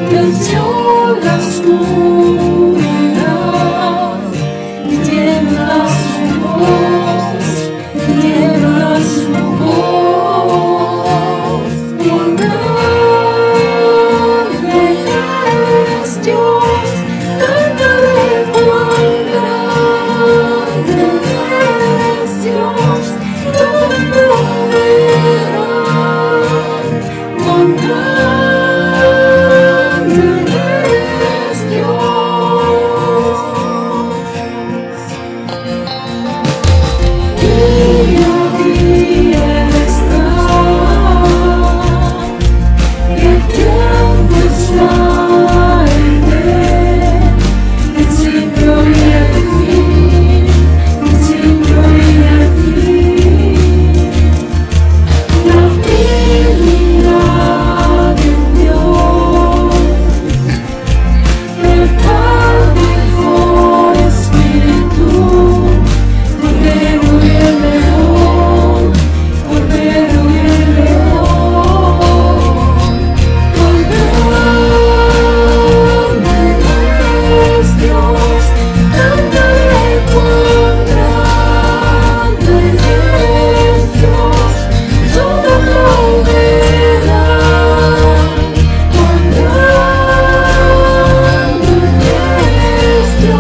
venció la oscuridad y tiembla su voz, tiembla su voz. Grande es Dios, cántale cuán grande es Dios, todos lo verán, cuán grande es Dios. Día a día Él está, y el tiempo está en Él, principio y el fin, principio y el fin. La divinidad de Dios, el Padre, Hijo, Espíritu, Cordero y el León, Cordero y el León. Cuán grande es Dios, cántale cuán grande es Dios, todos lo verán, cuán grande es Dios.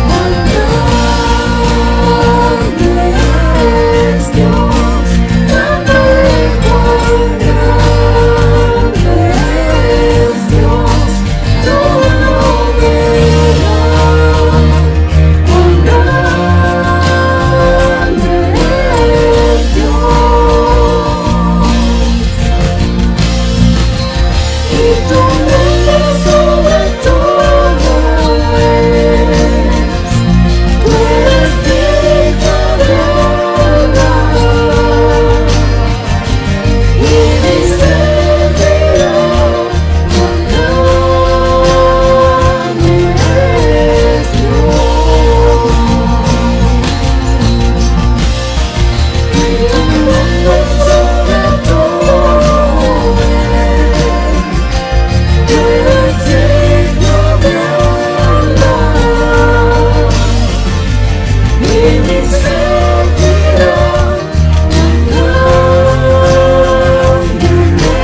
Cuán grande es Dios, cántale cuán grande es Dios, todos lo verán, cuán grande es Dios. Y tu nombre sobre todo es, tú eres digno de honrar, y mi ser dirá, cuán grande es Dios. Y tu nombre sobre todo es, tú eres digno de honrar, y mi ser dirá, cuán grande es Dios.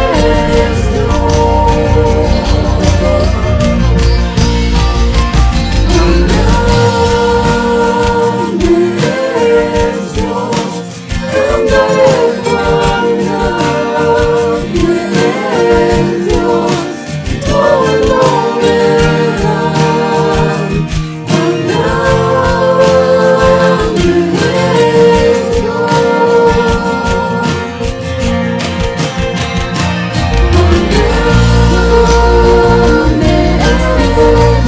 Cuán grande es Dios, cántale cuán grande es Dios, todos lo verán, cuán grande es Dios. Cuán grande es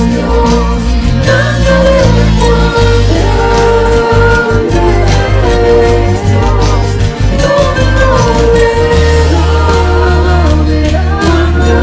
Dios, cántale cuán grande es Dios, todos lo verán, cuán grande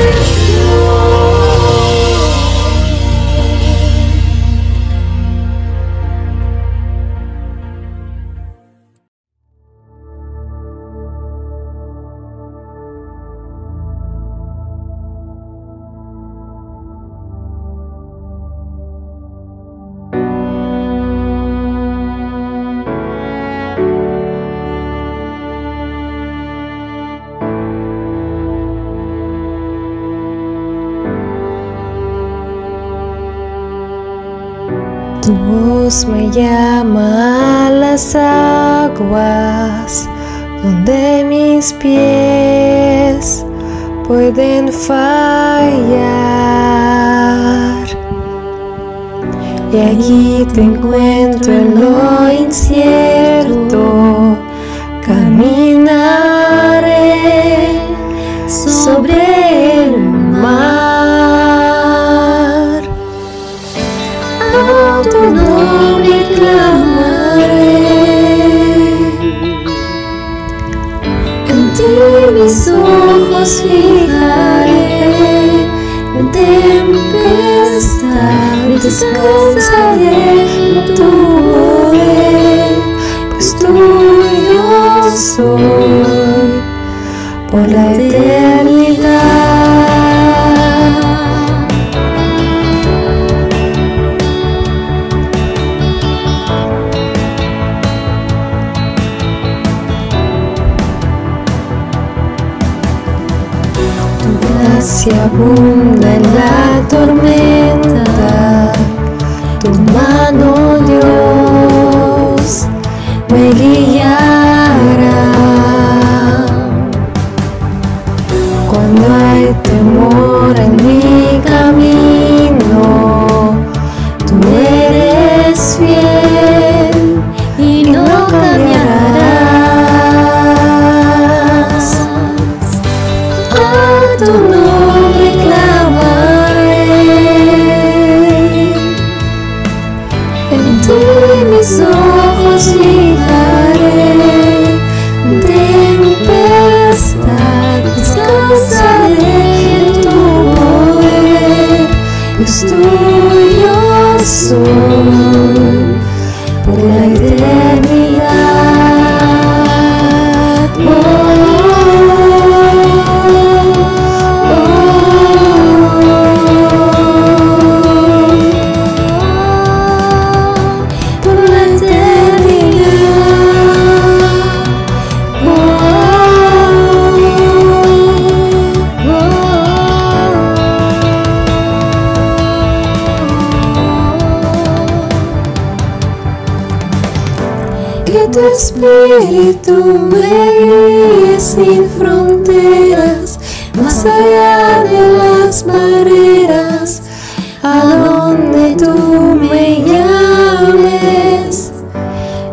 es Tu voz me llama a las aguas, donde mis pies pueden fallar. Y allí te encuentro en lo incierto, caminaré sobre el mar. A tu nombre clamaré, en ti mis ojos fijaré. En tempestad descansaré en tu poder, pues soy por la eternidad. Tu gracia abunda en la tormenta, tu mano, Dios, me guiará. Cuando hay temor en mi camino, tú eres fiel y no cambiarás. A tu nombre clamaré, en ti mis ojos fijaré. Tempestad, descansaré en tu poder, pues tuyo soy por la eternidad. Por la que tu espíritu me guíe sin fronteras, más allá de las barreras, a donde tú me llames.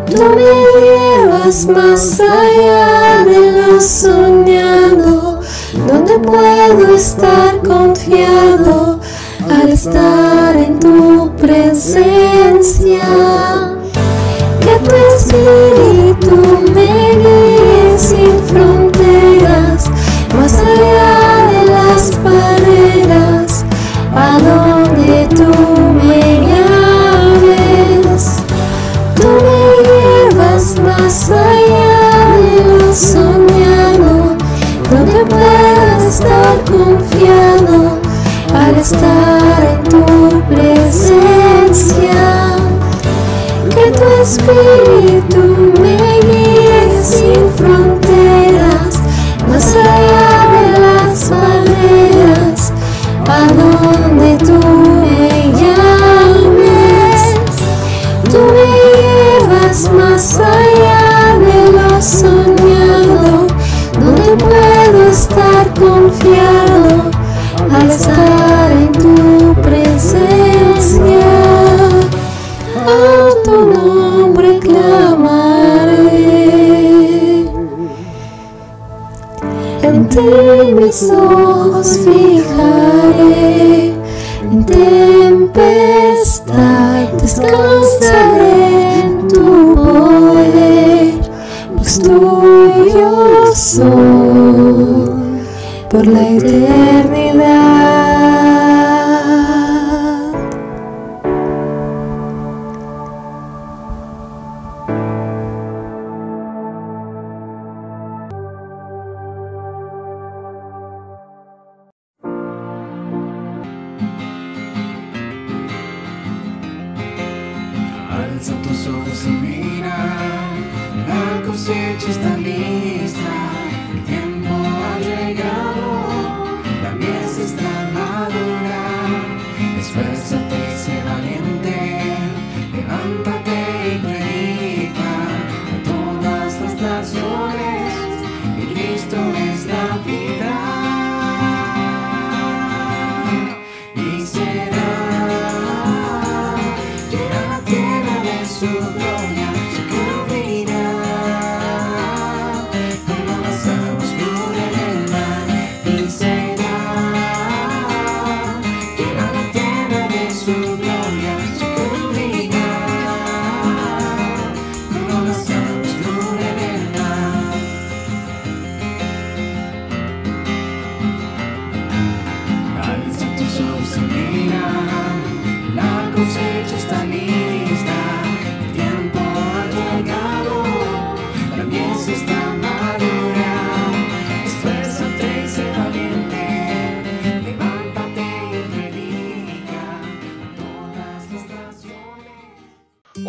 Tú me llevas más allá de lo soñado, donde puedo estar confiado al estar en tu presencia. Que tu espíritu me guíe sin fronteras, más allá de las barreras, a donde tú me llames. Tú me llevas más allá de lo soñado, donde puedo estar confiado al estar en tu presencia. Que tu espíritu me guíe sin fronteras, más allá de las barreras, a donde tú me llames. Tú me llevas más allá de lo soñado, donde puedo estar confiado al estar en tu presencia. A tu nombre clamaré, en ti mis ojos fijaré. En tempestad descansaré en tu poder, pues tuyo soy por la eternidad. Alza tus ojos y mira, la cosecha está lista, el tiempo ha llegado, la mies está madura. Esfuérzate y sé valiente, levántate y predica a todas las naciones, y Cristo es la vida. Y será su gloria se cubrirá, no vas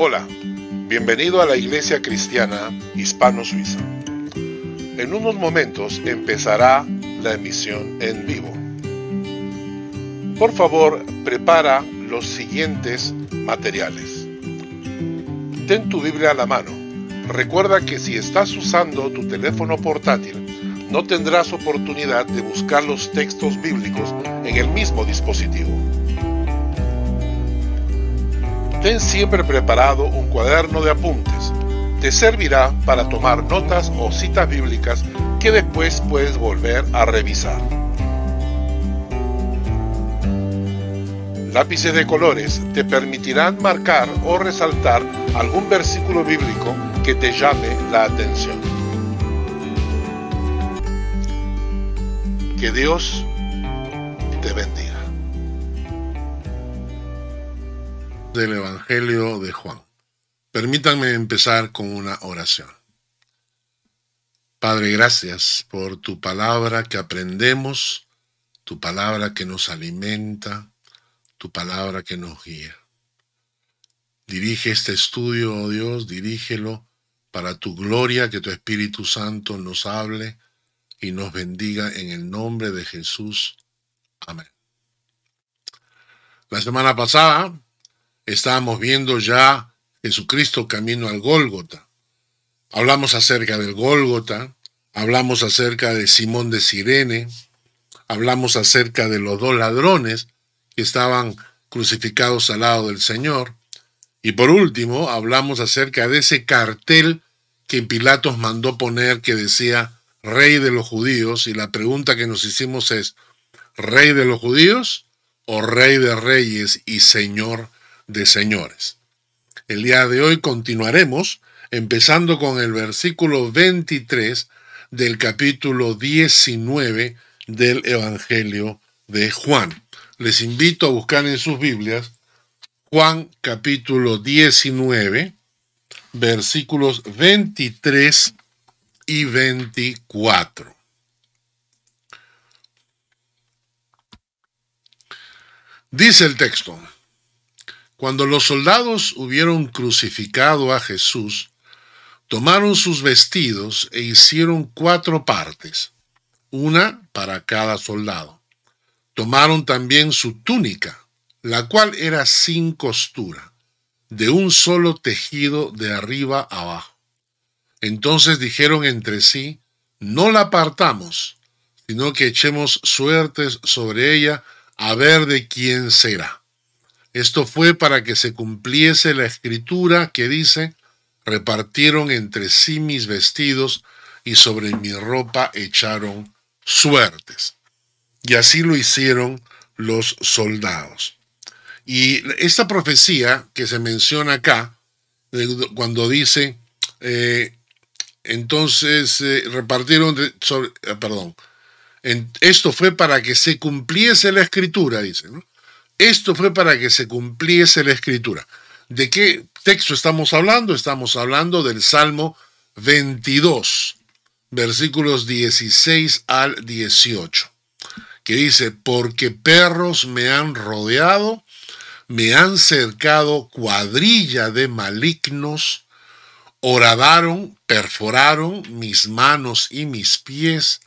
Hola, bienvenido a la Iglesia Cristiana Hispano-Suiza. En unos momentos empezará la emisión en vivo. Por favor, prepara los siguientes materiales. Ten tu Biblia a la mano. Recuerda que si estás usando tu teléfono portátil, no tendrás oportunidad de buscar los textos bíblicos en el mismo dispositivo. Ten siempre preparado un cuaderno de apuntes. Te servirá para tomar notas o citas bíblicas que después puedes volver a revisar. Lápices de colores te permitirán marcar o resaltar algún versículo bíblico que te llame la atención. Que Dios te bendiga. Del Evangelio de Juan. Permítanme empezar con una oración. Padre, gracias por tu palabra que aprendemos, tu palabra que nos alimenta, tu palabra que nos guía. Dirige este estudio, oh Dios, dirígelo para tu gloria, que tu Espíritu Santo nos hable y nos bendiga en el nombre de Jesús. Amén. La semana pasada estábamos viendo ya Jesucristo camino al Gólgota. Hablamos acerca del Gólgota, hablamos acerca de Simón de Cirene, hablamos acerca de los dos ladrones que estaban crucificados al lado del Señor. Y por último, hablamos acerca de ese cartel que Pilatos mandó poner que decía Rey de los Judíos. Y la pregunta que nos hicimos es, ¿Rey de los Judíos o Rey de Reyes y Señor de señores? El día de hoy continuaremos empezando con el versículo 23 del capítulo 19 del Evangelio de Juan. Les invito a buscar en sus Biblias Juan capítulo 19, versículos 23 y 24. Dice el texto: Cuando los soldados hubieron crucificado a Jesús, tomaron sus vestidos e hicieron 4 partes, una para cada soldado. Tomaron también su túnica, la cual era sin costura, de un solo tejido de arriba a abajo. Entonces dijeron entre sí, no la partamos, sino que echemos suertes sobre ella a ver de quién será. Esto fue para que se cumpliese la escritura que dice, repartieron entre sí mis vestidos y sobre mi ropa echaron suertes. Y así lo hicieron los soldados. Y esta profecía que se menciona acá, cuando dice, esto fue para que se cumpliese la escritura, dice, ¿no? Esto fue para que se cumpliese la escritura. ¿De qué texto estamos hablando? Estamos hablando del Salmo 22, versículos 16 al 18, que dice, porque perros me han rodeado, me han cercado cuadrilla de malignos, horadaron, perforaron mis manos y mis pies,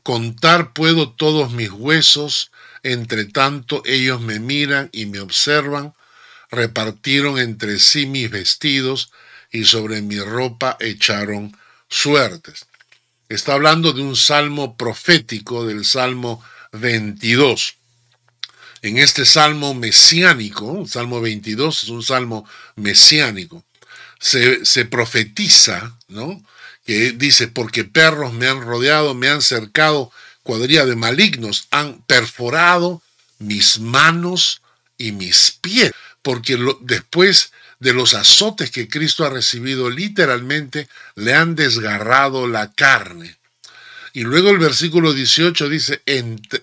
contar puedo todos mis huesos, entre tanto ellos me miran y me observan, repartieron entre sí mis vestidos y sobre mi ropa echaron suertes. Está hablando de un salmo profético, del Salmo 22. En este salmo mesiánico, Salmo 22 es un salmo mesiánico, se profetiza, ¿no? Que dice, porque perros me han rodeado, me han cercado, cuadrilla de malignos, han perforado mis manos y mis pies, porque después de los azotes que Cristo ha recibido, literalmente le han desgarrado la carne. Y luego el versículo 18 dice,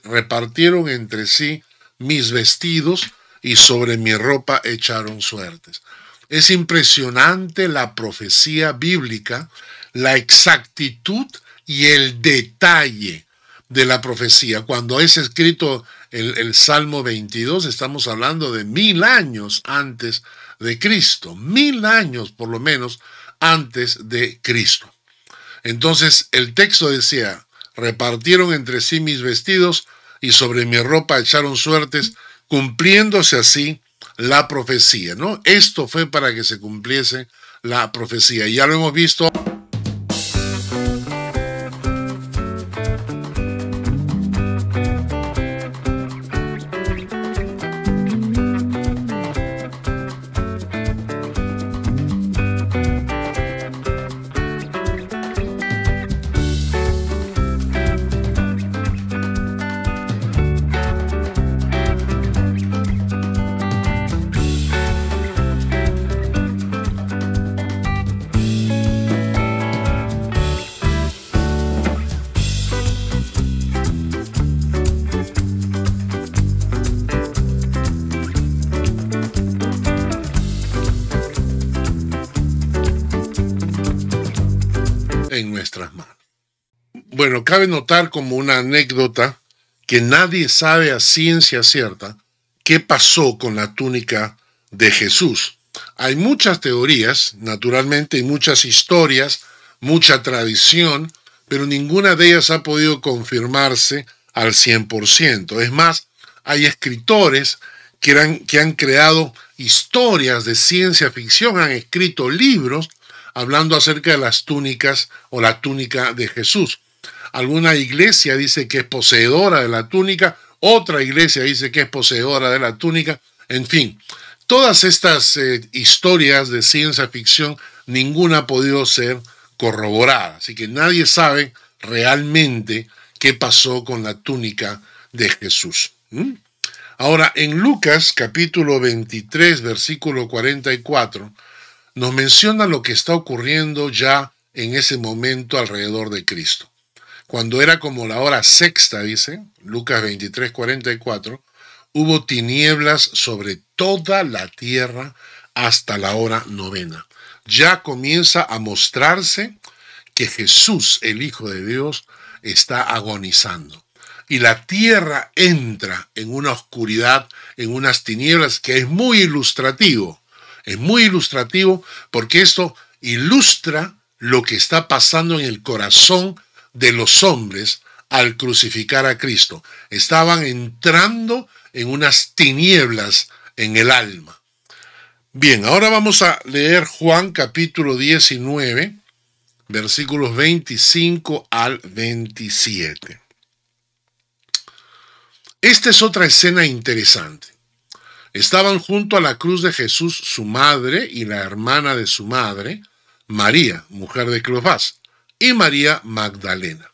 repartieron entre sí mis vestidos y sobre mi ropa echaron suertes. Es impresionante la profecía bíblica, la exactitud y el detalle de la profecía. Cuando es escrito el Salmo 22, estamos hablando de 1000 años antes de Cristo, 1000 años por lo menos antes de Cristo. Entonces el texto decía, repartieron entre sí mis vestidos y sobre mi ropa echaron suertes, cumpliéndose así la profecía, ¿no? Esto fue para que se cumpliese la profecía. Ya lo hemos visto. En nuestras manos. Bueno, cabe notar como una anécdota que nadie sabe a ciencia cierta qué pasó con la túnica de Jesús. Hay muchas teorías, naturalmente, y muchas historias, mucha tradición, pero ninguna de ellas ha podido confirmarse al 100%. Es más, hay escritores que han creado historias de ciencia ficción, han escrito libros hablando acerca de las túnicas o la túnica de Jesús. Alguna iglesia dice que es poseedora de la túnica, otra iglesia dice que es poseedora de la túnica. En fin, todas estas historias de ciencia ficción, ninguna ha podido ser corroborada. Así que nadie sabe realmente qué pasó con la túnica de Jesús. Ahora, en Lucas capítulo 23, versículo 44, nos menciona lo que está ocurriendo ya en ese momento alrededor de Cristo. Cuando era como la hora sexta, dice, Lucas 23, 44, hubo tinieblas sobre toda la tierra hasta la hora novena. Ya comienza a mostrarse que Jesús, el Hijo de Dios, está agonizando. Y la tierra entra en una oscuridad, en unas tinieblas, que es muy ilustrativo. Es muy ilustrativo porque esto ilustra lo que está pasando en el corazón de los hombres al crucificar a Cristo. Estaban entrando en unas tinieblas en el alma. Bien, ahora vamos a leer Juan capítulo 19, versículos 25 al 27. Esta es otra escena interesante. Estaban junto a la cruz de Jesús su madre y la hermana de su madre, María, mujer de Cleofás, y María Magdalena.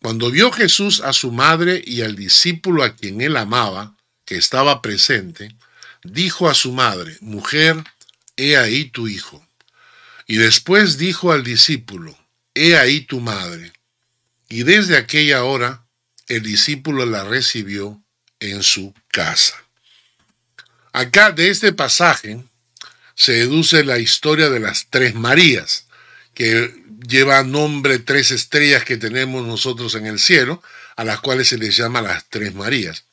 Cuando vio Jesús a su madre y al discípulo a quien él amaba, que estaba presente, dijo a su madre, mujer, he ahí tu hijo. Y después dijo al discípulo, he ahí tu madre. Y desde aquella hora el discípulo la recibió en su casa. Acá de este pasaje se deduce la historia de las tres Marías, que lleva nombre 3 estrellas que tenemos nosotros en el cielo, a las cuales se les llama las tres Marías.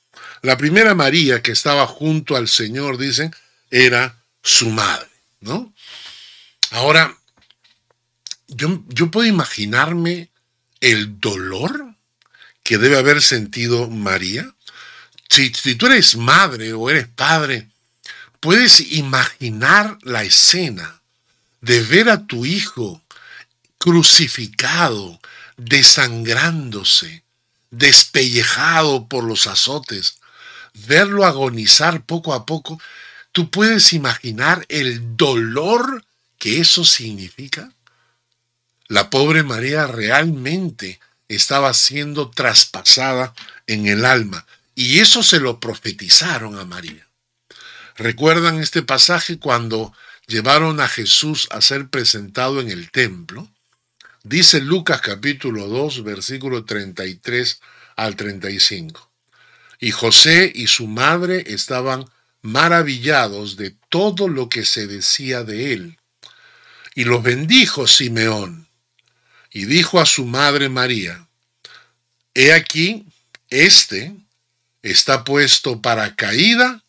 La primera María que estaba junto al Señor, dicen, era su madre, ¿no? Ahora, yo puedo imaginarme el dolor que debe haber sentido María. Si tú eres madre o eres padre, puedes imaginar la escena de ver a tu hijo crucificado, desangrándose, despellejado por los azotes, verlo agonizar poco a poco. ¿Tú puedes imaginar el dolor que eso significa? La pobre María realmente estaba siendo traspasada en el alma, y eso se lo profetizaron a María. ¿Recuerdan este pasaje cuando llevaron a Jesús a ser presentado en el templo? Dice Lucas capítulo 2, versículo 33 al 35. Y José y su madre estaban maravillados de todo lo que se decía de él. Y los bendijo Simeón, y dijo a su madre María, he aquí, este está puesto para caída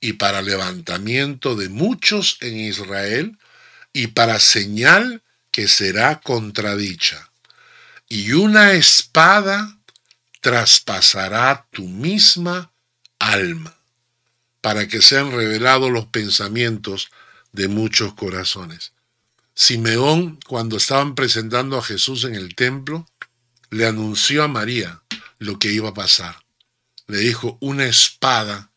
y para levantamiento de muchos en Israel, y para señal que será contradicha. Y una espada traspasará tu misma alma, para que sean revelados los pensamientos de muchos corazones. Simeón, cuando estaban presentando a Jesús en el templo, le anunció a María lo que iba a pasar. Le dijo, una espada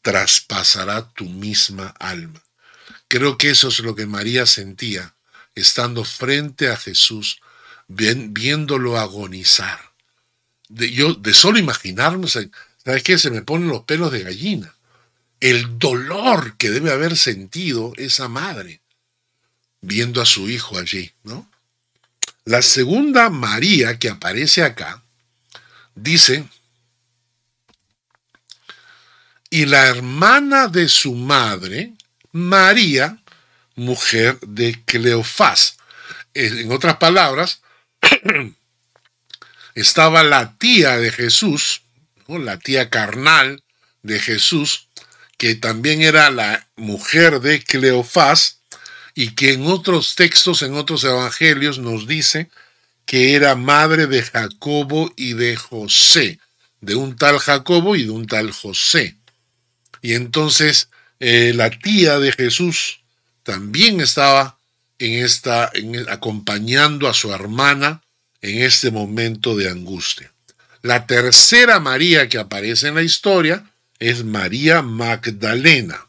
traspasará tu misma alma. Creo que eso es lo que María sentía, estando frente a Jesús, viéndolo agonizar. De solo imaginarme, ¿sabes qué? Se me ponen los pelos de gallina. El dolor que debe haber sentido esa madre viendo a su hijo allí, ¿no? La segunda María que aparece acá dice, y la hermana de su madre, María, mujer de Cleofás. En otras palabras, estaba la tía de Jesús, ¿no? La tía carnal de Jesús, que también era la mujer de Cleofás, y que en otros textos, en otros evangelios, nos dice que era madre de Jacobo y de José, de un tal Jacobo y de un tal José. Y entonces la tía de Jesús también estaba acompañando a su hermana en este momento de angustia. La tercera María que aparece en la historia es María Magdalena.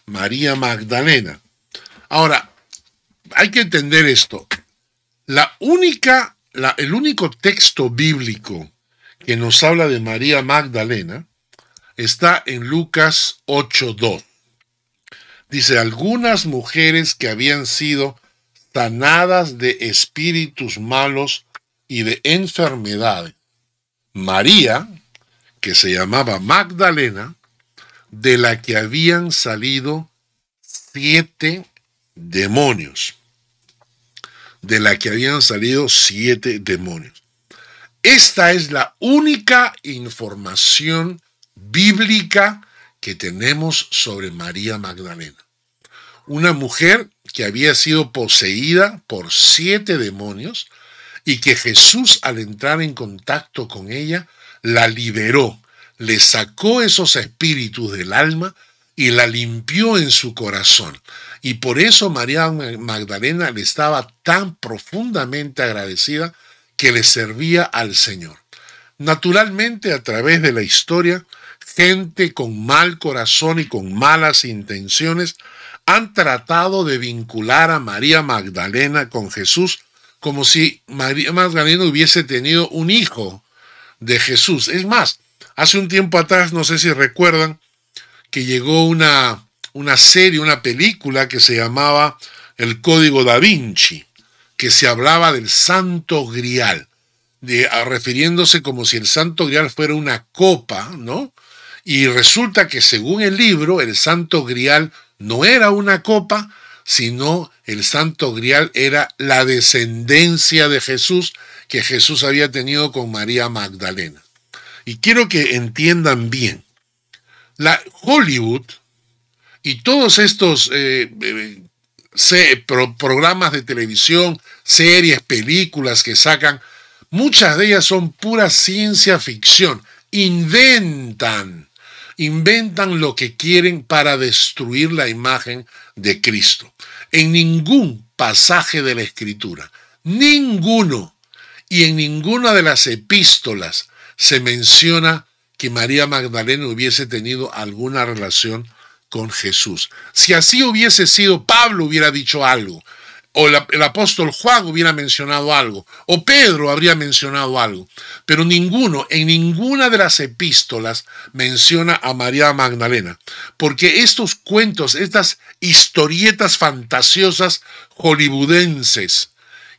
María Magdalena. Ahora, hay que entender esto. El único texto bíblico que nos habla de María Magdalena está en Lucas 8:2. Dice, algunas mujeres que habían sido sanadas de espíritus malos y de enfermedades. María, que se llamaba Magdalena, de la que habían salido 7 demonios. De la que habían salido 7 demonios. Esta es la única información bíblica que tenemos sobre María Magdalena. Una mujer que había sido poseída por 7 demonios y que Jesús, al entrar en contacto con ella, la liberó, le sacó esos espíritus del alma y la limpió en su corazón. Y por eso María Magdalena le estaba tan profundamente agradecida que le servía al Señor. Naturalmente, a través de la historia, gente con mal corazón y con malas intenciones han tratado de vincular a María Magdalena con Jesús como si María Magdalena hubiese tenido un hijo de Jesús. Es más, hace un tiempo atrás, no sé si recuerdan, que llegó una serie, una película que se llamaba El Código Da Vinci, que se hablaba del Santo Grial, refiriéndose como si el Santo Grial fuera una copa, ¿no? Y resulta que según el libro, el Santo Grial no era una copa, sino el Santo Grial era la descendencia de Jesús que Jesús había tenido con María Magdalena. Y quiero que entiendan bien, la Hollywood y todos estos programas de televisión, series, películas que sacan, muchas de ellas son pura ciencia ficción. Inventan lo que quieren para destruir la imagen de Cristo. En ningún pasaje de la Escritura, ninguno, y en ninguna de las epístolas se menciona que María Magdalena hubiese tenido alguna relación con Jesús. Si así hubiese sido, Pablo hubiera dicho algo, o el apóstol Juan hubiera mencionado algo, o Pedro habría mencionado algo, pero ninguno, en ninguna de las epístolas menciona a María Magdalena, porque estos cuentos, estas historietas fantasiosas hollywoodenses,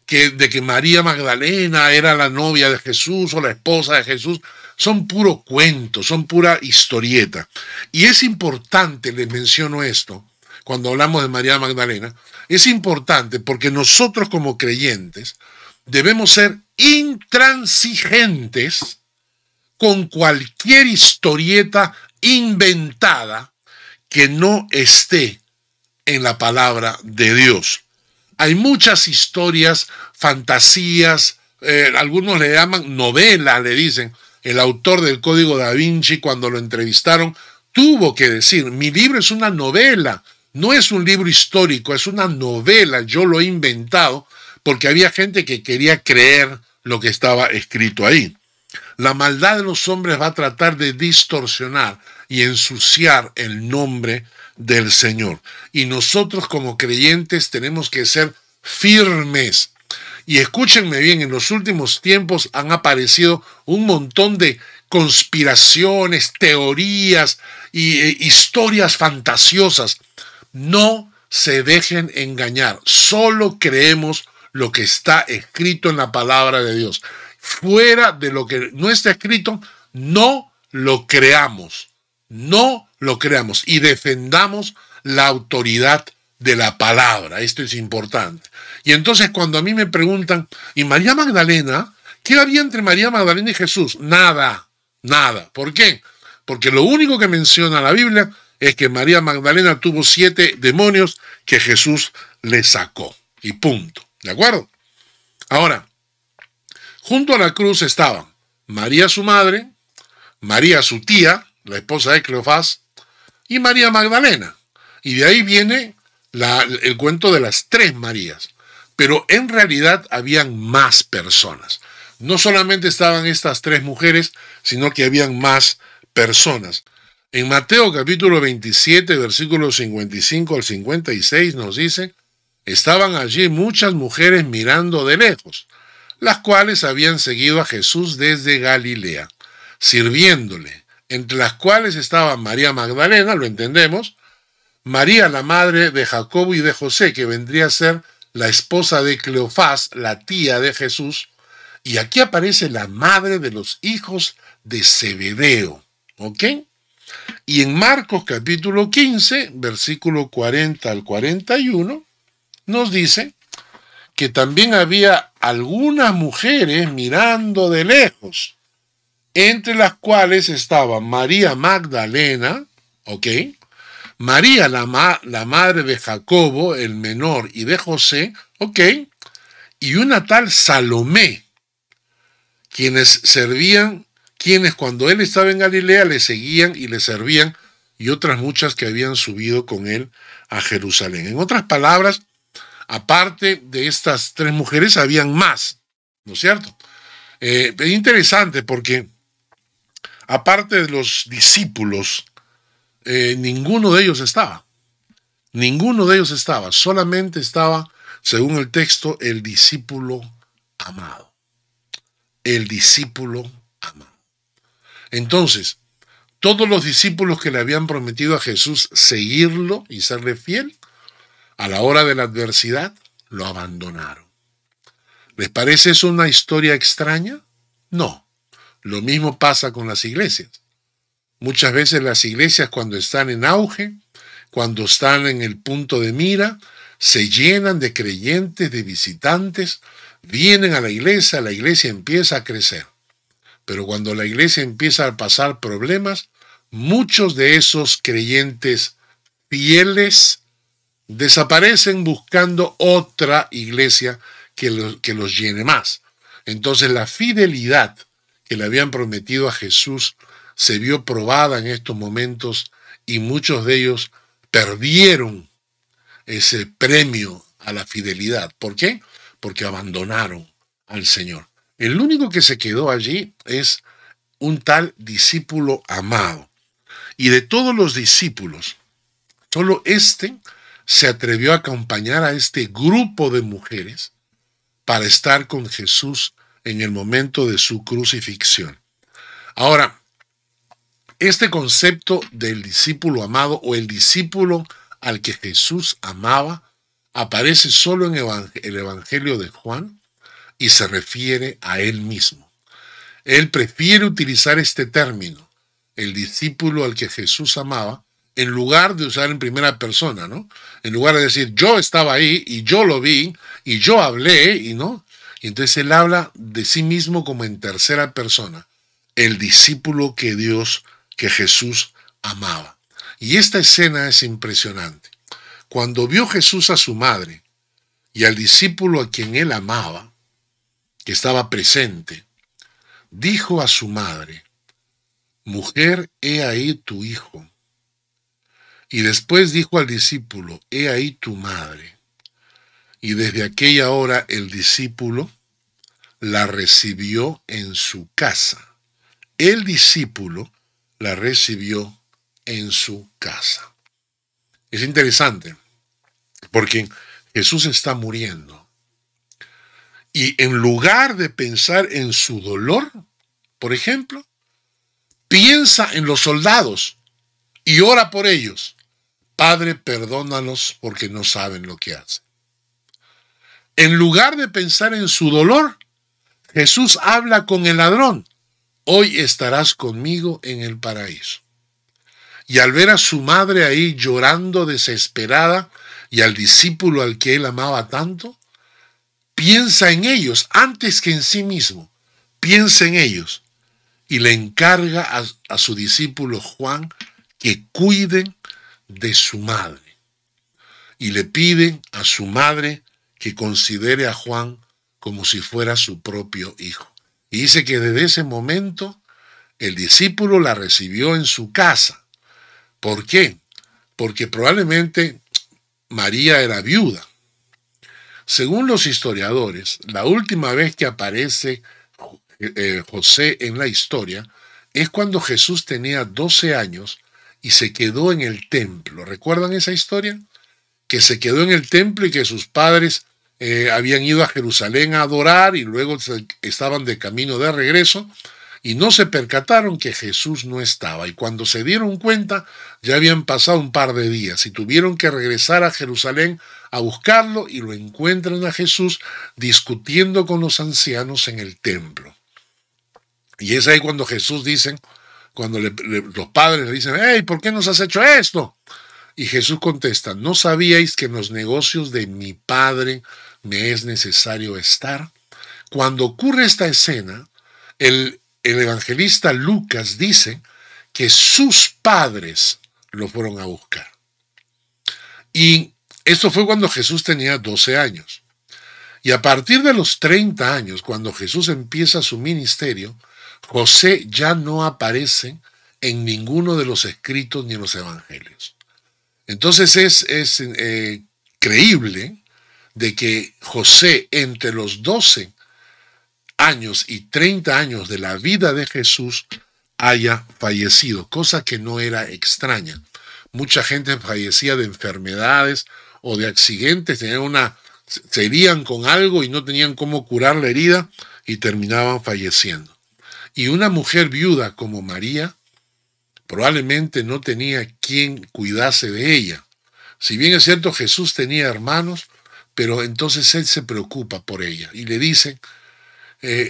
de que María Magdalena era la novia de Jesús o la esposa de Jesús, son puro cuento, son pura historieta. Y es importante, les menciono esto, cuando hablamos de María Magdalena, es importante porque nosotros como creyentes debemos ser intransigentes con cualquier historieta inventada que no esté en la palabra de Dios. Hay muchas historias, fantasías, algunos le llaman novela, le dicen. El autor del Código Da Vinci, cuando lo entrevistaron, tuvo que decir, mi libro es una novela, no es un libro histórico, es una novela, yo lo he inventado, porque había gente que quería creer lo que estaba escrito ahí. La maldad de los hombres va a tratar de distorsionar y ensuciar el nombre del Señor. Y nosotros como creyentes tenemos que ser firmes. Y escúchenme bien, en los últimos tiempos han aparecido un montón de conspiraciones, teorías y historias fantasiosas. No se dejen engañar, solo creemos lo que está escrito en la palabra de Dios. Fuera de lo que no está escrito, no lo creamos, no lo creamos y defendamos la autoridad de la palabra. Esto es importante. Y entonces cuando a mí me preguntan, ¿y María Magdalena? ¿Qué había entre María Magdalena y Jesús? Nada, nada. ¿Por qué? Porque lo único que menciona la Biblia es que María Magdalena tuvo 7 demonios que Jesús le sacó. Y punto. ¿De acuerdo? Ahora, junto a la cruz estaban María su madre, María su tía, la esposa de Cleofás, y María Magdalena. Y de ahí viene el cuento de las 3 Marías. Pero en realidad habían más personas. No solamente estaban estas 3 mujeres, sino que habían más personas. En Mateo capítulo 27, versículos 55 al 56 nos dice, estaban allí muchas mujeres mirando de lejos, las cuales habían seguido a Jesús desde Galilea, sirviéndole, entre las cuales estaba María Magdalena, lo entendemos, María la madre de Jacobo y de José, que vendría a ser la esposa de Cleofás, la tía de Jesús, y aquí aparece la madre de los hijos de Zebedeo, ¿ok? Y en Marcos capítulo 15, versículo 40 al 41, nos dice que también había algunas mujeres mirando de lejos, entre las cuales estaba María Magdalena, ¿ok? María, la madre de Jacobo, el menor, y de José, ¿ok? Y una tal Salomé, quienes cuando él estaba en Galilea le seguían y le servían, y otras muchas que habían subido con él a Jerusalén. En otras palabras, aparte de estas 3 mujeres, habían más, ¿no es cierto? Es interesante porque, aparte de los discípulos, ninguno de ellos estaba. Ninguno de ellos estaba. Solamente estaba, según el texto, el discípulo amado. El discípulo amado. Entonces, todos los discípulos que le habían prometido a Jesús seguirlo y serle fiel, a la hora de la adversidad, lo abandonaron. ¿Les parece eso una historia extraña? No. Lo mismo pasa con las iglesias. Muchas veces las iglesias, cuando están en auge, cuando están en el punto de mira, se llenan de creyentes, de visitantes, vienen a la iglesia empieza a crecer. Pero cuando la iglesia empieza a pasar problemas, muchos de esos creyentes fieles desaparecen buscando otra iglesia que los llene más. Entonces la fidelidad que le habían prometido a Jesús se vio probada en estos momentos y muchos de ellos perdieron ese premio a la fidelidad. ¿Por qué? Porque abandonaron al Señor. El único que se quedó allí es un tal discípulo amado. Y de todos los discípulos, solo este se atrevió a acompañar a este grupo de mujeres para estar con Jesús en el momento de su crucifixión. Ahora, este concepto del discípulo amado o el discípulo al que Jesús amaba aparece solo en el Evangelio de Juan y se refiere a él mismo. Él prefiere utilizar este término, el discípulo al que Jesús amaba, en lugar de usar en primera persona, ¿no? En lugar de decir, yo estaba ahí y yo lo vi y yo hablé, y no. Y entonces él habla de sí mismo como en tercera persona, el discípulo que Jesús amaba. Y esta escena es impresionante. Cuando vio Jesús a su madre y al discípulo a quien él amaba, que estaba presente, dijo a su madre: mujer, he ahí tu hijo. Y después dijo al discípulo: he ahí tu madre. Y desde aquella hora el discípulo la recibió en su casa. El discípulo la recibió en su casa. Es interesante porque Jesús está muriendo. Y en lugar de pensar en su dolor, por ejemplo, piensa en los soldados y ora por ellos. Padre, perdónalos porque no saben lo que hacen. En lugar de pensar en su dolor, Jesús habla con el ladrón: hoy estarás conmigo en el paraíso. Y al ver a su madre ahí llorando desesperada y al discípulo al que él amaba tanto, piensa en ellos antes que en sí mismo. Piensa en ellos y le encarga a su discípulo Juan que cuiden de su madre. Y le pide a su madre que considere a Juan como si fuera su propio hijo. Y dice que desde ese momento el discípulo la recibió en su casa. ¿Por qué? Porque probablemente María era viuda. Según los historiadores, la última vez que aparece José en la historia es cuando Jesús tenía 12 años y se quedó en el templo. ¿Recuerdan esa historia? Que se quedó en el templo y que sus padres habían ido a Jerusalén a adorar y luego estaban de camino de regreso y no se percataron que Jesús no estaba. Y cuando se dieron cuenta, ya habían pasado un par de días y tuvieron que regresar a Jerusalén a buscarlo y lo encuentran a Jesús discutiendo con los ancianos en el templo. Y es ahí cuando Jesús dice, cuando los padres le dicen: hey, ¿por qué nos has hecho esto? Y Jesús contesta: ¿no sabíais que en los negocios de mi Padre me es necesario estar? Cuando ocurre esta escena, el evangelista Lucas dice que sus padres lo fueron a buscar. Y esto fue cuando Jesús tenía 12 años. Y a partir de los 30 años, cuando Jesús empieza su ministerio, José ya no aparece en ninguno de los escritos ni en los evangelios. Entonces es creíble de que José, entre los 12 años y 30 años de la vida de Jesús, haya fallecido, cosa que no era extraña. Mucha gente fallecía de enfermedades o de accidentes, se herían con algo y no tenían cómo curar la herida y terminaban falleciendo. Y una mujer viuda como María probablemente no tenía quien cuidase de ella. Si bien es cierto, Jesús tenía hermanos, pero entonces él se preocupa por ella y le dice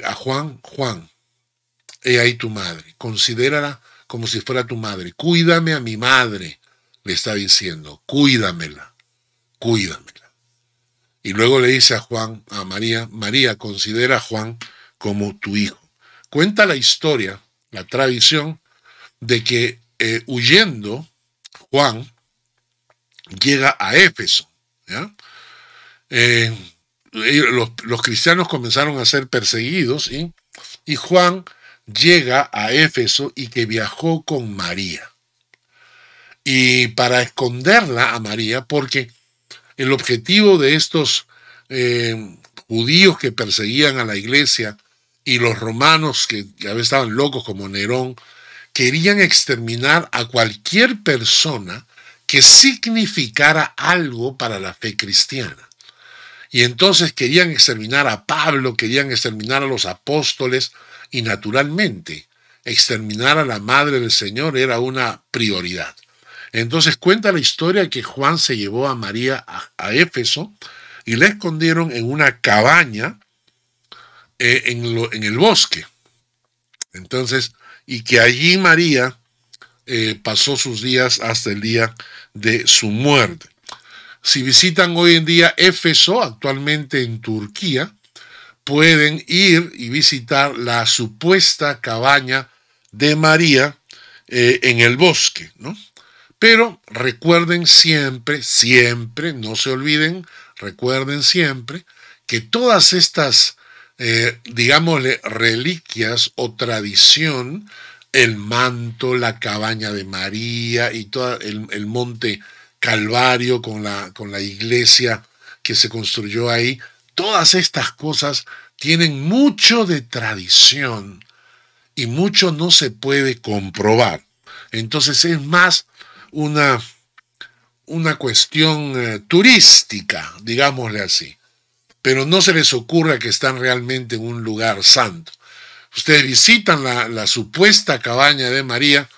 a Juan: Juan, he ahí tu madre, considérala como si fuera tu madre. Cuídame a mi madre, le está diciendo, cuídamela, cuídamela. Y luego le dice a María: María, considera a Juan como tu hijo. Cuenta la historia, la tradición, de que huyendo Juan llega a Éfeso, ¿ya? Los cristianos comenzaron a ser perseguidos y Juan llega a Éfeso y que viajó con María. Y para esconderla a María, porque el objetivo de estos judíos que perseguían a la iglesia y los romanos que a veces estaban locos como Nerón, querían exterminar a cualquier persona que significara algo para la fe cristiana. Y entonces querían exterminar a Pablo, querían exterminar a los apóstoles y naturalmente exterminar a la madre del Señor era una prioridad. Entonces cuenta la historia que Juan se llevó a María a Éfeso y la escondieron en una cabaña en el bosque. Entonces, y que allí María pasó sus días hasta el día de su muerte. Si visitan hoy en día Éfeso, actualmente en Turquía, pueden ir y visitar la supuesta cabaña de María en el bosque, ¿no? Pero recuerden siempre, siempre, no se olviden, recuerden siempre que todas estas, digámosle, reliquias o tradición, el manto, la cabaña de María y todo el monte Calvario con la iglesia que se construyó ahí, todas estas cosas tienen mucho de tradición y mucho no se puede comprobar. Entonces es más una cuestión turística, digámosle así. Pero no se les ocurra que están realmente en un lugar santo. Ustedes visitan la supuesta cabaña de María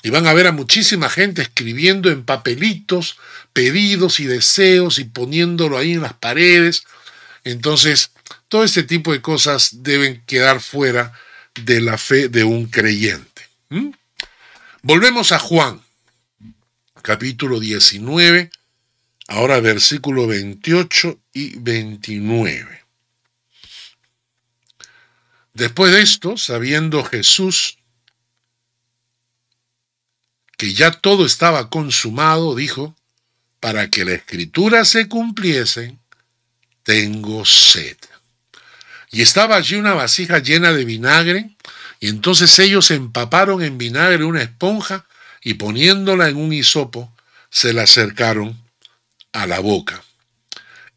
y van a ver a muchísima gente escribiendo en papelitos pedidos y deseos y poniéndolo ahí en las paredes. Entonces, todo este tipo de cosas deben quedar fuera de la fe de un creyente. Volvemos a Juan, capítulo 19, ahora versículo 28 y 29. Después de esto, sabiendo Jesús que ya todo estaba consumado, dijo, para que la escritura se cumpliese, tengo sed. Y estaba allí una vasija llena de vinagre, y entonces ellos empaparon en vinagre una esponja y poniéndola en un hisopo, se la acercaron a la boca.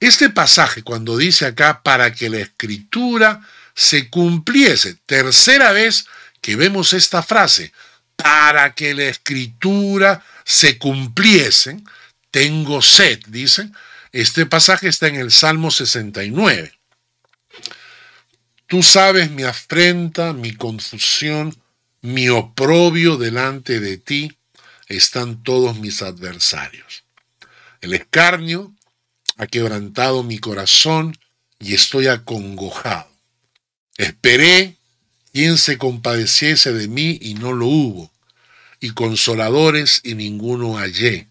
Este pasaje, cuando dice acá, para que la escritura se cumpliese, tercera vez que vemos esta frase, para que la escritura se cumpliese, tengo sed, dicen. Este pasaje está en el Salmo 69. Tú sabes mi afrenta, mi confusión, mi oprobio delante de ti, están todos mis adversarios. El escarnio ha quebrantado mi corazón y estoy acongojado. Esperé quien se compadeciese de mí y no lo hubo, y consoladores y ninguno hallé.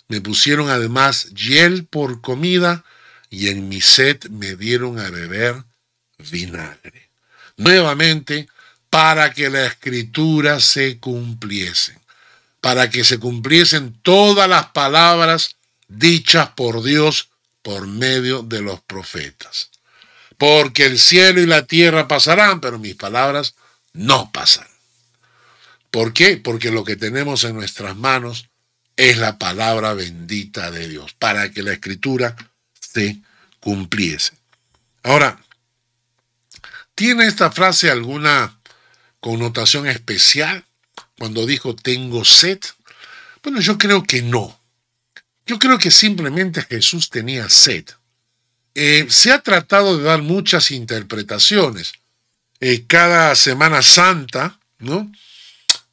Me pusieron además hiel por comida y en mi sed me dieron a beber vinagre. Nuevamente, para que la escritura se cumpliese, para que se cumpliesen todas las palabras dichas por Dios por medio de los profetas. Porque el cielo y la tierra pasarán, pero mis palabras no pasarán. ¿Por qué? Porque lo que tenemos en nuestras manos es la palabra bendita de Dios, para que la escritura se cumpliese. Ahora, ¿tiene esta frase alguna connotación especial cuando dijo tengo sed? Bueno, yo creo que no. Yo creo que simplemente Jesús tenía sed. Se ha tratado de dar muchas interpretaciones. Cada Semana Santa, ¿no?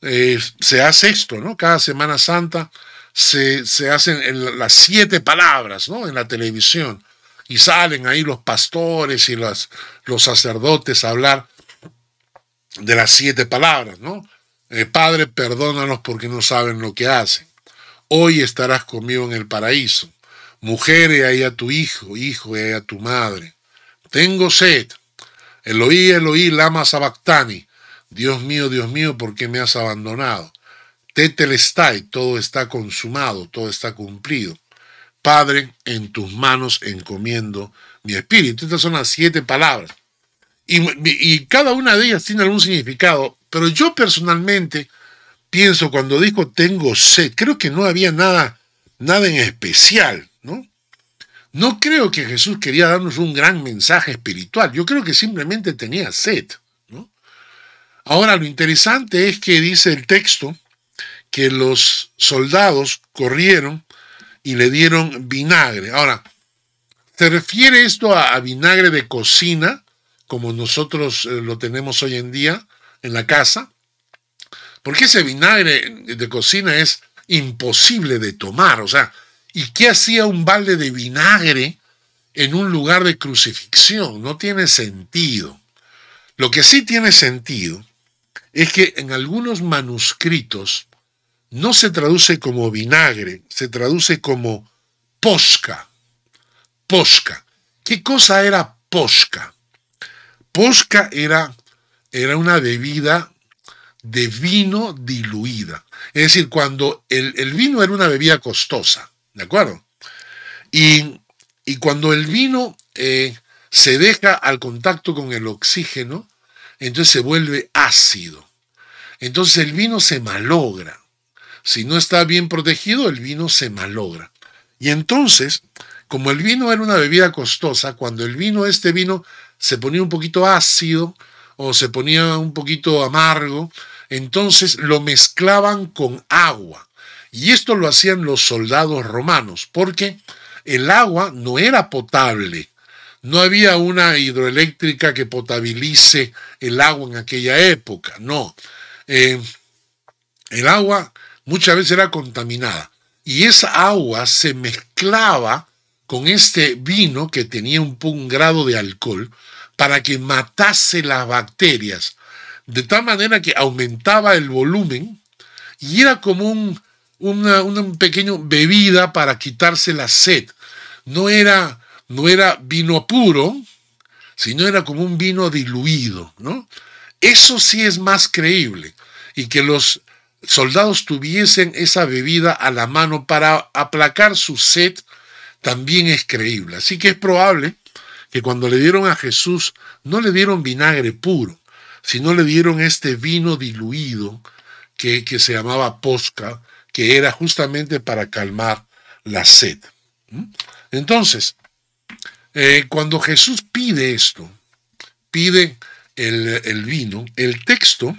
Se hace esto, ¿no? Cada Semana Santa se hacen las 7 palabras, ¿no? En la televisión. Y salen ahí los pastores y los sacerdotes a hablar de las 7 palabras, ¿no? Padre, perdónanos porque no saben lo que hacen. Hoy estarás conmigo en el paraíso. Mujer, he ahí a tu hijo, hijo, he ahí a tu madre. Tengo sed. Eloí, Eloí, lama sabactani. Dios mío, ¿por qué me has abandonado? Tetelestai, todo está consumado, todo está cumplido. Padre, en tus manos encomiendo mi espíritu. Estas son las 7 palabras. Y cada una de ellas tiene algún significado, pero yo personalmente pienso cuando dijo tengo sed, creo que no había nada en especial, ¿no? No creo que Jesús quería darnos un gran mensaje espiritual, yo creo que simplemente tenía sed, ¿no? Ahora, lo interesante es que dice el texto que los soldados corrieron y le dieron vinagre. Ahora, ¿se refiere esto a vinagre de cocina, como nosotros lo tenemos hoy en día en la casa? Porque ese vinagre de cocina es imposible de tomar. O sea, ¿y qué hacía un balde de vinagre en un lugar de crucifixión? No tiene sentido. Lo que sí tiene sentido es que en algunos manuscritos no se traduce como vinagre, se traduce como posca. Posca. ¿Qué cosa era posca? Posca era una bebida de vino diluida. Es decir, cuando el vino era una bebida costosa, ¿de acuerdo? Y cuando el vino se deja al contacto con el oxígeno, entonces se vuelve ácido. Entonces el vino se malogra. Si no está bien protegido, el vino se malogra. Y entonces, como el vino era una bebida costosa, cuando este vino se ponía un poquito ácido o se ponía un poquito amargo, entonces lo mezclaban con agua. Y esto lo hacían los soldados romanos, porque el agua no era potable. No había una hidroeléctrica que potabilice el agua en aquella época, no. El agua muchas veces era contaminada. Y esa agua se mezclaba con este vino que tenía un grado de alcohol para que matase las bacterias, de tal manera que aumentaba el volumen y era como una pequeña bebida para quitarse la sed. No era vino puro, sino era como un vino diluido, ¿no? Eso sí es más creíble, y que los soldados tuviesen esa bebida a la mano para aplacar su sed también es creíble. Así que es probable que cuando le dieron a Jesús no le dieron vinagre puro, sino le dieron este vino diluido que se llamaba posca, que era justamente para calmar la sed. Entonces, cuando Jesús pide esto, pide el vino, el texto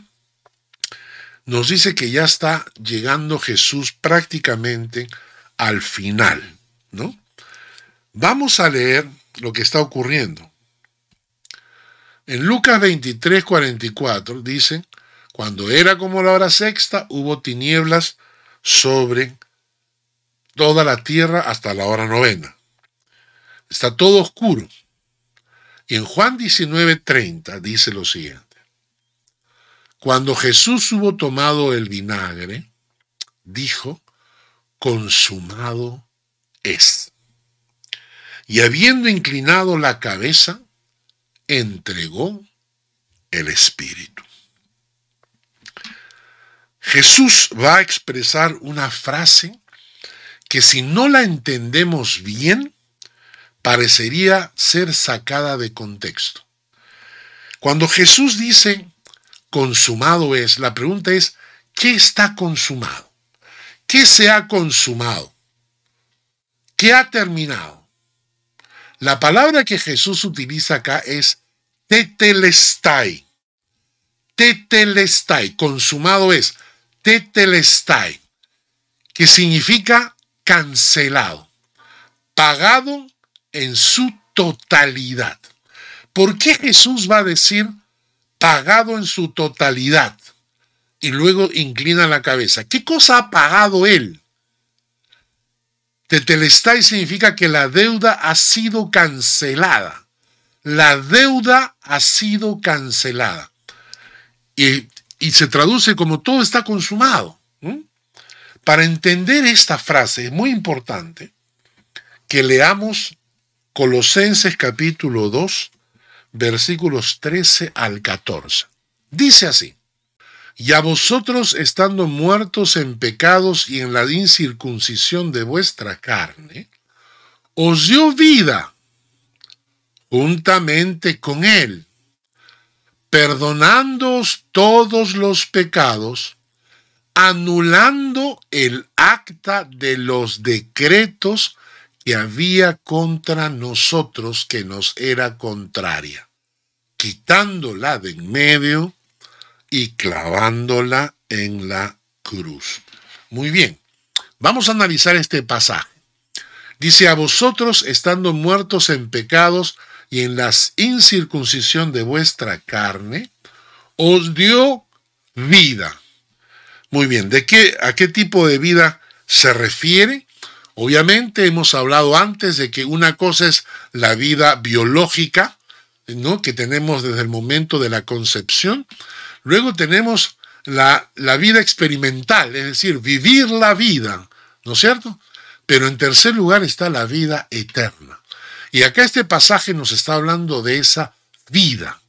nos dice que ya está llegando Jesús prácticamente al final, ¿no? Vamos a leer lo que está ocurriendo. En Lucas 23:44 dice: cuando era como la hora sexta, hubo tinieblas sobre toda la tierra hasta la hora novena. Está todo oscuro. Y en Juan 19:30 dice lo siguiente: cuando Jesús hubo tomado el vinagre, dijo: consumado es. Y habiendo inclinado la cabeza, entregó el Espíritu. Jesús va a expresar una frase que, si no la entendemos bien, parecería ser sacada de contexto. Cuando Jesús dice consumado es, la pregunta es: ¿qué está consumado? ¿Qué se ha consumado? ¿Qué ha terminado? La palabra que Jesús utiliza acá es tetelestai. Tetelestai, consumado es tetelestai, que significa cancelado, pagado en su totalidad. ¿Por qué Jesús va a decir pagado en su totalidad? Y luego inclina la cabeza. ¿Qué cosa ha pagado él? Tetelestai significa que la deuda ha sido cancelada. La deuda ha sido cancelada. Y se traduce como todo está consumado. Para entender esta frase es muy importante que leamos Colosenses capítulo 2, versículos 13 al 14. Dice así: y a vosotros, estando muertos en pecados y en la incircuncisión de vuestra carne, os dio vida juntamente con él, perdonándoos todos los pecados, anulando el acta de los decretos que había contra nosotros, que nos era contraria, quitándola de en medio y clavándola en la cruz. Muy bien, vamos a analizar este pasaje. Dice: a vosotros, estando muertos en pecados y en la incircuncisión de vuestra carne, os dio vida. Muy bien, ¿a qué tipo de vida se refiere? Obviamente hemos hablado antes de que una cosa es la vida biológica, ¿no?, que tenemos desde el momento de la concepción. Luego tenemos la vida experimental, es decir, vivir la vida, ¿no es cierto? Pero en tercer lugar está la vida eterna. Y acá este pasaje nos está hablando de esa vida.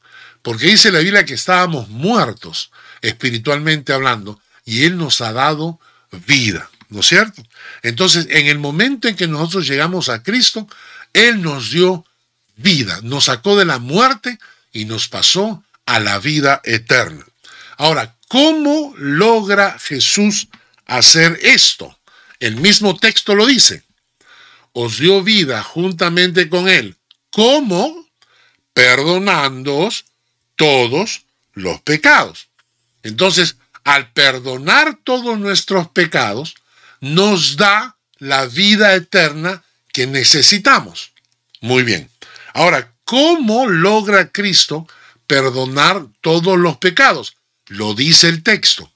Porque dice la Biblia que estábamos muertos espiritualmente hablando y Él nos ha dado vida, ¿no es cierto? Entonces, en el momento en que nosotros llegamos a Cristo, Él nos dio vida, nos sacó de la muerte y nos pasó a la vida eterna. Ahora, ¿cómo logra Jesús hacer esto? El mismo texto lo dice. Os dio vida juntamente con Él. ¿Cómo? Perdonándoos todos los pecados. Entonces, al perdonar todos nuestros pecados, nos da la vida eterna que necesitamos. Muy bien. Ahora, ¿cómo logra Cristo perdonar todos los pecados? Lo dice el texto,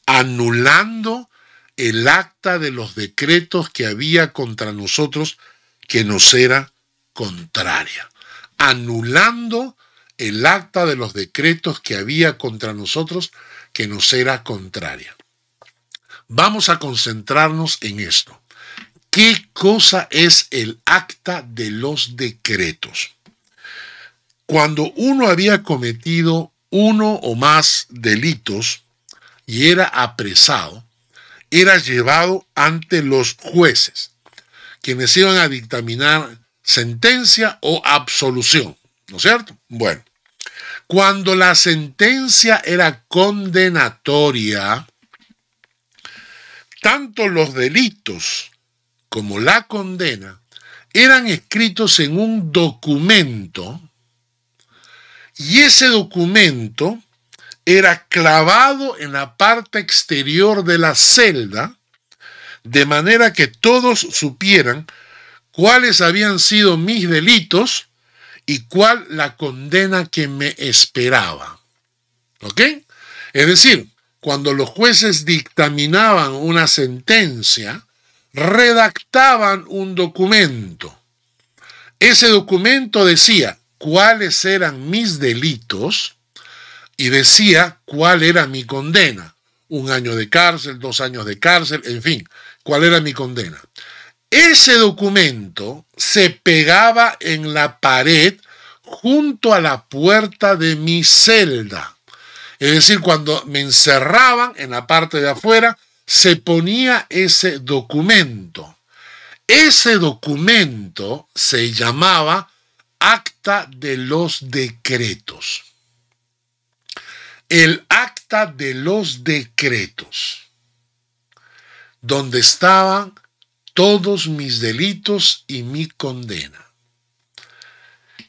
anulando el acta de los decretos que había contra nosotros que nos era contraria. Anulando el acta de los decretos que había contra nosotros que nos era contraria. Vamos a concentrarnos en esto. ¿Qué cosa es el acta de los decretos? Cuando uno había cometido uno o más delitos y era apresado, era llevado ante los jueces, quienes iban a dictaminar sentencia o absolución, ¿no es cierto? Bueno, cuando la sentencia era condenatoria, tanto los delitos como la condena eran escritos en un documento y ese documento era clavado en la parte exterior de la celda de manera que todos supieran cuáles habían sido mis delitos y cuál la condena que me esperaba. ¿Ok? Es decir, cuando los jueces dictaminaban una sentencia, redactaban un documento. Ese documento decía cuáles eran mis delitos y decía cuál era mi condena. 1 año de cárcel, 2 años de cárcel, en fin, cuál era mi condena. Ese documento se pegaba en la pared junto a la puerta de mi celda. Es decir, cuando me encerraban en la parte de afuera, se ponía ese documento. Ese documento se llamaba Acta de los Decretos. El Acta de los Decretos, donde estaban todos mis delitos y mi condena.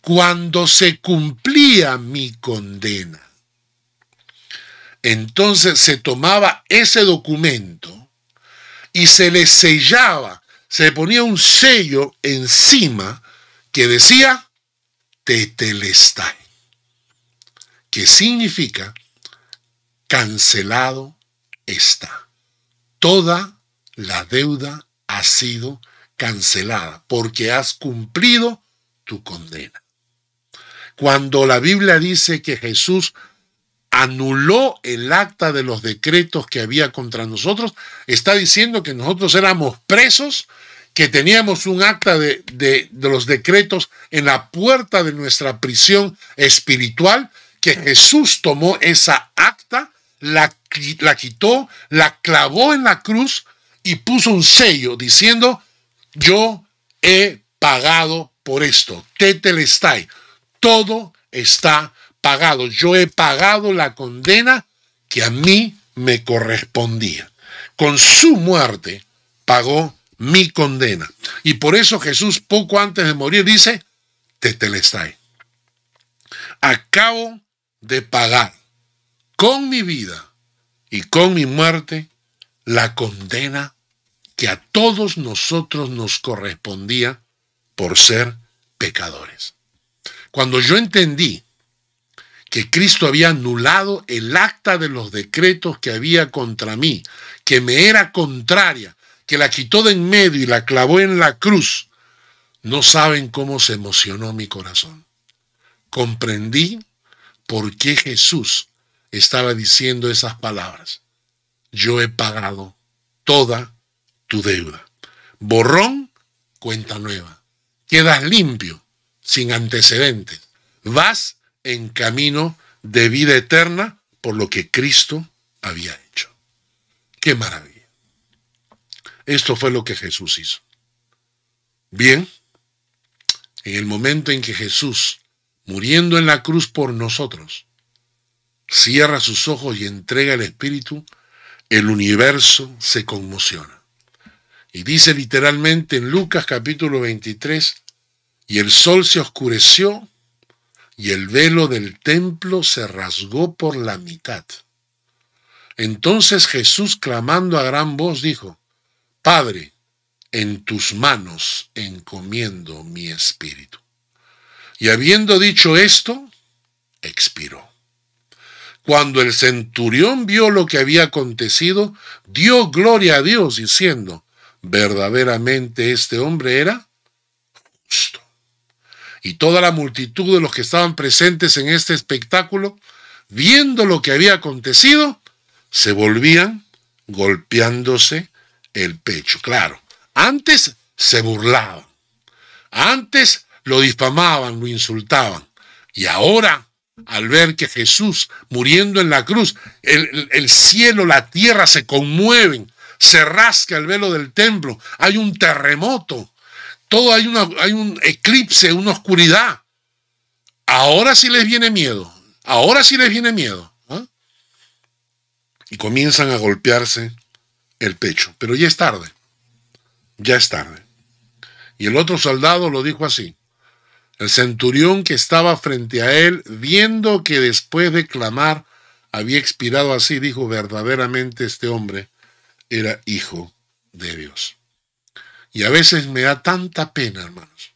Cuando se cumplía mi condena, entonces se tomaba ese documento y se le sellaba, se le ponía un sello encima que decía Tetelestai, que significa cancelado está. Toda la deuda ha sido cancelada porque has cumplido tu condena. Cuando la Biblia dice que Jesús anuló el acta de los decretos que había contra nosotros, está diciendo que nosotros éramos presos, que teníamos un acta de los decretos en la puerta de nuestra prisión espiritual, que Jesús tomó esa acta, la quitó, la clavó en la cruz y puso un sello diciendo, yo he pagado por esto, tetelestai, todo está pagado, yo he pagado la condena que a mí me correspondía. Con su muerte pagó mi condena. Y por eso Jesús, poco antes de morir, dice, tetelestai, acabo de pagar con mi vida y con mi muerte la condena que a todos nosotros nos correspondía por ser pecadores. Cuando yo entendí que Cristo había anulado el acta de los decretos que había contra mí, que me era contraria, que la quitó de en medio y la clavó en la cruz, no saben cómo se emocionó mi corazón. Comprendí por qué Jesús estaba diciendo esas palabras. Yo he pagado toda tu deuda. Borrón, cuenta nueva. Quedas limpio, sin antecedentes. Vas en camino de vida eterna por lo que Cristo había hecho. ¡Qué maravilla! Esto fue lo que Jesús hizo. Bien, en el momento en que Jesús, muriendo en la cruz por nosotros, cierra sus ojos y entrega el Espíritu, el universo se conmociona. Y dice literalmente en Lucas capítulo 23, y el sol se oscureció y el velo del templo se rasgó por la mitad. Entonces Jesús, clamando a gran voz, dijo: Padre, en tus manos encomiendo mi espíritu. Y habiendo dicho esto, expiró. Cuando el centurión vio lo que había acontecido, dio gloria a Dios, diciendo: verdaderamente este hombre era justo. Y toda la multitud de los que estaban presentes en este espectáculo, viendo lo que había acontecido, se volvían golpeándose el pecho. Claro, antes se burlaban, antes lo difamaban, lo insultaban, y ahora, al ver que Jesús muriendo en la cruz, el cielo, la tierra se conmueven, se rasca el velo del templo, hay un terremoto, todo hay un eclipse, una oscuridad. Ahora sí les viene miedo, ahora sí les viene miedo. Y comienzan a golpearse el pecho, pero ya es tarde, ya es tarde. Y el otro soldado lo dijo así: el centurión que estaba frente a él, viendo que después de clamar había expirado así, dijo: verdaderamente este hombre era hijo de Dios. Y a veces me da tanta pena, hermanos,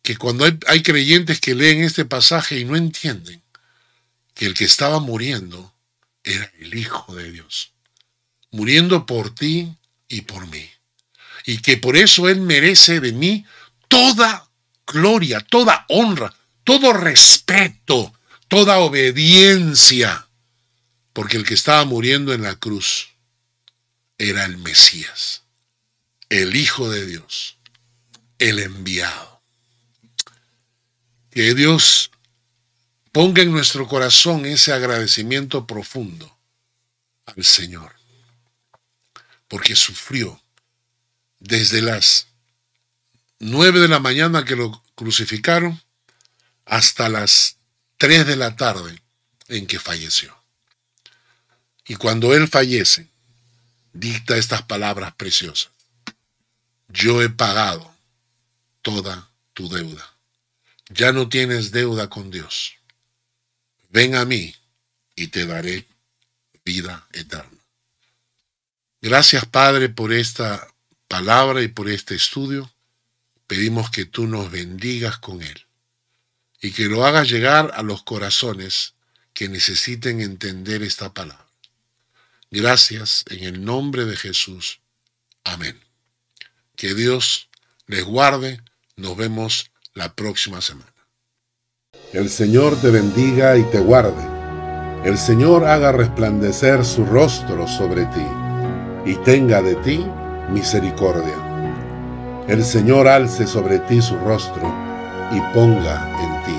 que cuando hay creyentes que leen este pasaje y no entienden que el que estaba muriendo era el Hijo de Dios, muriendo por ti y por mí, y que por eso Él merece de mí toda gloria, toda honra, todo respeto, toda obediencia, porque el que estaba muriendo en la cruz era el Mesías, el Hijo de Dios, el enviado. Que Dios ponga en nuestro corazón ese agradecimiento profundo al Señor, porque sufrió desde las 9 de la mañana que lo crucificaron hasta las 3 de la tarde en que falleció. Y cuando Él fallece, dicta estas palabras preciosas: yo he pagado toda tu deuda. Ya no tienes deuda con Dios. Ven a mí y te daré vida eterna. Gracias, Padre, por esta palabra y por este estudio. Pedimos que tú nos bendigas con él y que lo hagas llegar a los corazones que necesiten entender esta palabra. Gracias en el nombre de Jesús. Amén. Que Dios les guarde. Nos vemos la próxima semana. El Señor te bendiga y te guarde. El Señor haga resplandecer su rostro sobre ti y tenga de ti misericordia. El Señor alce sobre ti su rostro y ponga en ti